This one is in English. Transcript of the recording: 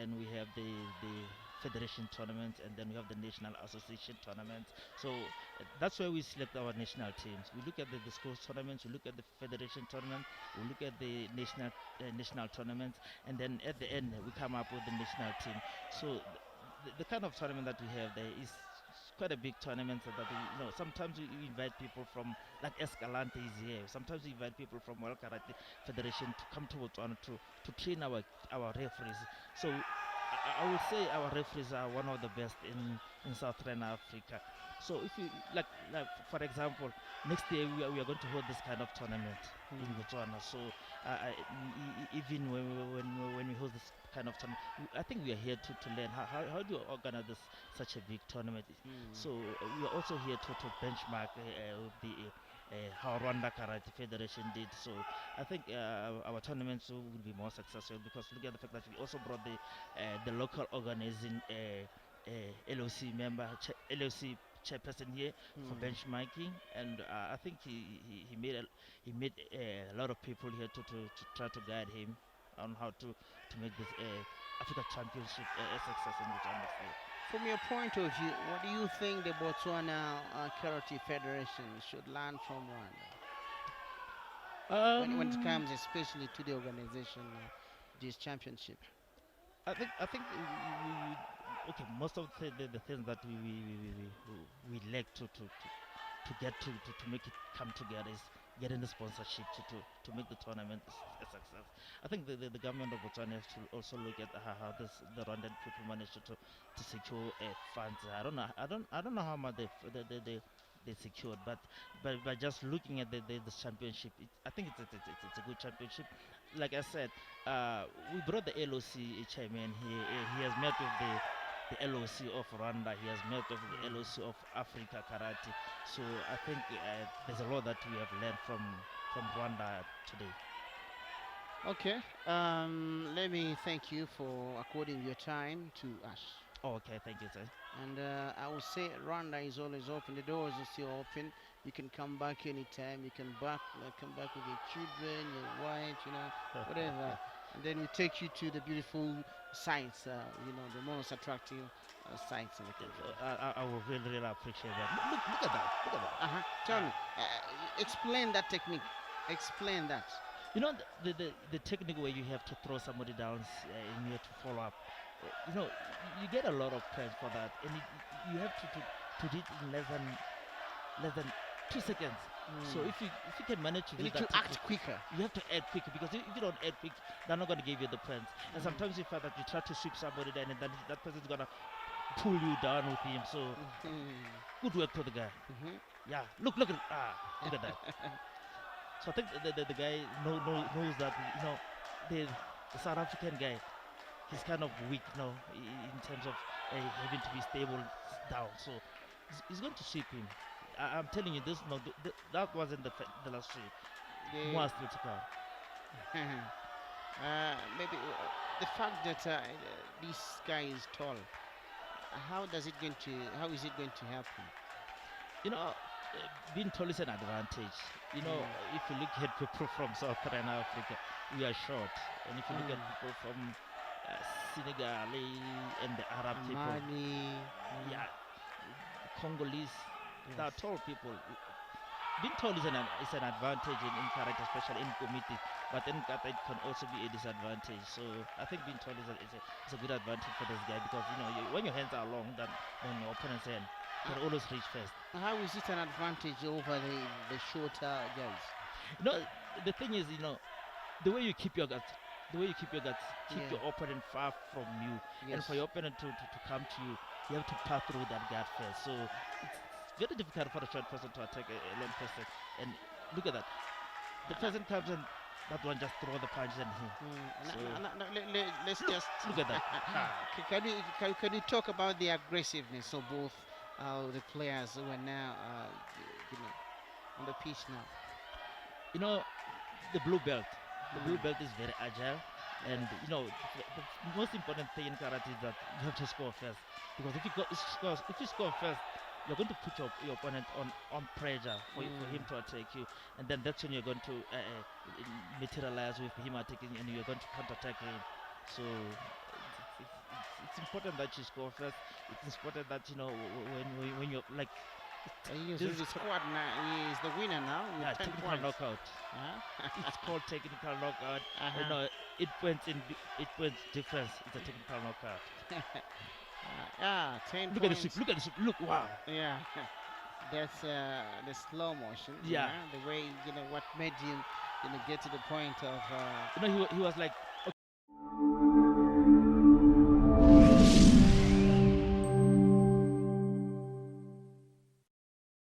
then we have the federation tournament, and then we have the national association tournament. So that's where we select our national teams. We look at the schools tournaments, we look at the federation tournament, we look at the national tournaments, and then at the end we come up with the national team. So the kind of tournament that we have there is quite a big tournament that sometimes we invite people from, like Escalante is here, sometimes we invite people from World Karate Federation to come to Botswana to train our referees. So I would say our referees are one of the best in Southern Africa. So if you like for example, next year we are going to hold this kind of tournament in Botswana. So even when we hold this kind of tournament, I think we are here to learn how do you organize such a big tournament. So we are also here to benchmark with the how Rwanda Karate Federation did. So I think our tournaments will be more successful because look at the fact that we also brought the local organizing LOC member, LOC chairperson here for benchmarking, and I think he made a lot of people here to try to guide him on how to make this Africa Championship a success in Botswana next year. From your point of view, what do you think the Botswana Karate Federation should learn from Rwanda when it comes especially to the organization of this championship? I think okay, most of the things that we lack to get to make it come together is getting the sponsorship to make the tournament a success. I think the government of Botswana has to also look at how the Rwandan people managed to secure funds. I don't know how much they secured, but by just looking at the championship, I think it's a good championship. Like I said, we brought the LOC chairman. He has met with the LOC of Rwanda. He has met with the LOC of Africa Karate. So I think there's a lot that we have learned from Rwanda today. Okay. Let me thank you for according your time to us. Oh, okay, thank you, sir. And I will say Rwanda is always open. The doors are still open. You can come back anytime. You can come back with your children, your wife, whatever. And then we take you to the beautiful sites, the most attractive sites in the country. I will really appreciate that. Look at that. Look at that. Tell me, explain that technique. Explain that. You know the technique where you have to throw somebody down and you have to follow up. You get a lot of praise for that, and you have to do it in less than 2 seconds. So if you can manage to you do need that, to act quicker. You have to act quicker because if you don't act quick, they're not going to give you the points. And sometimes you find that you try to sweep somebody down, and then that person's going to pull you down with him. So good work to the guy. Yeah, look at that. So I think the guy knows that the South African guy, he's kind of weak in terms of having to be stable down. So he's going to sweep him. I'm telling you this. That wasn't the last sweep. More still to come. Maybe the fact that this guy is tall. How is it going to help him? Being tall is an advantage. If you look at people from Southern Africa, we are short, and if you look at people from Senegal and the Arab people, Congolese, they are tall people. Being tall is an advantage in karate, especially in Kumite, but in Kata it can also be a disadvantage. So I think being tall is a good advantage for this guy because when your hands are long, then your opponent's hand can always reach first. How is it an advantage over the shorter guys? The thing is, the way you keep your guts, keep your opponent far from you, and for your opponent to come to you, you have to pass through that guard first. So it's very difficult for a short person to attack a long person. And look at that. The person comes and that one just throw the punch and him. Let's just look at that. Can you talk about the aggressiveness of both the players who are now on the pitch now? The blue belt. The blue belt is very agile, and the most important thing in karate is that you have to score first. Because if you score first, you're going to put your opponent on pressure for him to attack you, and then that's when you're going to materialize with him attacking, and you're going to counter-attack him. So it's important that you score first. It's important that when you're like He is this in the squad now. He is the winner now with yeah, 10 technical points. knockout. Uh-huh. It's called technical knockout. Uh-huh. 8 points difference. It's a technical knockout. Yeah, 10 Look at the sweep. points. Look at the sweep. Look, wow. Yeah, that's the slow motion. Yeah. The way what made him get to the point of. He was like